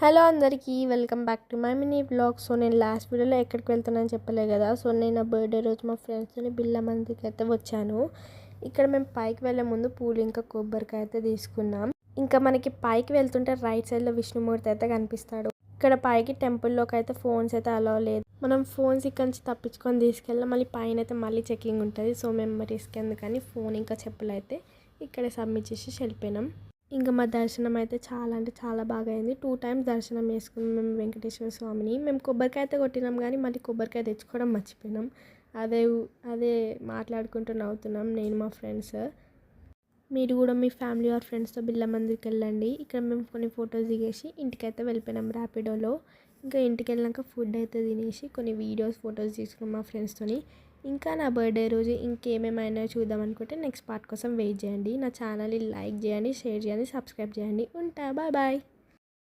Hello అందరికీ welcome back to my mini blog. So నేను last వీడియోలో ఎక్కడికి వెళ్తున్నానని చెప్పలే కదా. సో నేను నా బర్త్డే రోజు మా ఫ్రెండ్స్ని బిర్లా మందికి అయితే వచ్చాను. ఇక్కడ మేము పైకి వెళ్ళే ముందు పూలు ఇంకా కొబ్బరికాయ అయితే తీసుకున్నాం. ఇంకా మనకి పైకి వెళ్తుంటే రైట్ సైడ్లో విష్ణుమూర్తి అయితే కనిపిస్తాడు. ఇక్కడ పైకి టెంపుల్లోకి అయితే ఫోన్స్ అయితే అలౌ లేదు. మనం ఫోన్స్ ఇక్కడ నుంచి తప్పించుకొని తీసుకెళ్ళాం. మళ్ళీ పైన అయితే మళ్ళీ చెకింగ్ ఉంటుంది. సో మెమరీస్కి ఎందుకని ఫోన్ ఇంకా చెప్పులు అయితే ఇక్కడే సబ్మిట్ చేసి వెళ్ళిపోయినాం. ఇంకా మా దర్శనం అయితే చాలా అంటే చాలా బాగా అయింది. 2 times దర్శనం చేసుకున్నాం మేము వెంకటేశ్వర స్వామిని. మేము కొబ్బరికాయ అయితే కొట్టినాం కానీ మళ్ళీ కొబ్బరికాయ తెచ్చుకోవడం మర్చిపోయినాం. అదే అదే మాట్లాడుకుంటూ నవ్వుతున్నాం నేను మా ఫ్రెండ్స్. మీరు కూడా మీ ఫ్యామిలీ ఆర్ ఫ్రెండ్స్తో బిర్లా మందిర్కి వెళ్ళండి. ఇక్కడ మేము కొన్ని ఫొటోస్ దిగేసి ఇంటికైతే వెళ్ళిపోయినాం ర్యాపిడోలో. ఇంకా ఇంటికి వెళ్ళాక ఫుడ్ అయితే తినేసి కొన్ని వీడియోస్ ఫొటోస్ తీసుకున్నాం మా ఫ్రెండ్స్తోని. ఇంకా నా బర్త్డే రోజు ఇంకేమేమైనా చూద్దాం అనుకుంటే నెక్స్ట్ పార్ట్ కోసం వెయిట్ చేయండి. నా ఛానల్ని లైక్ చేయండి, షేర్ చేయండి, సబ్స్క్రైబ్ చేయండి. ఉంటా, బాయ్ బాయ్.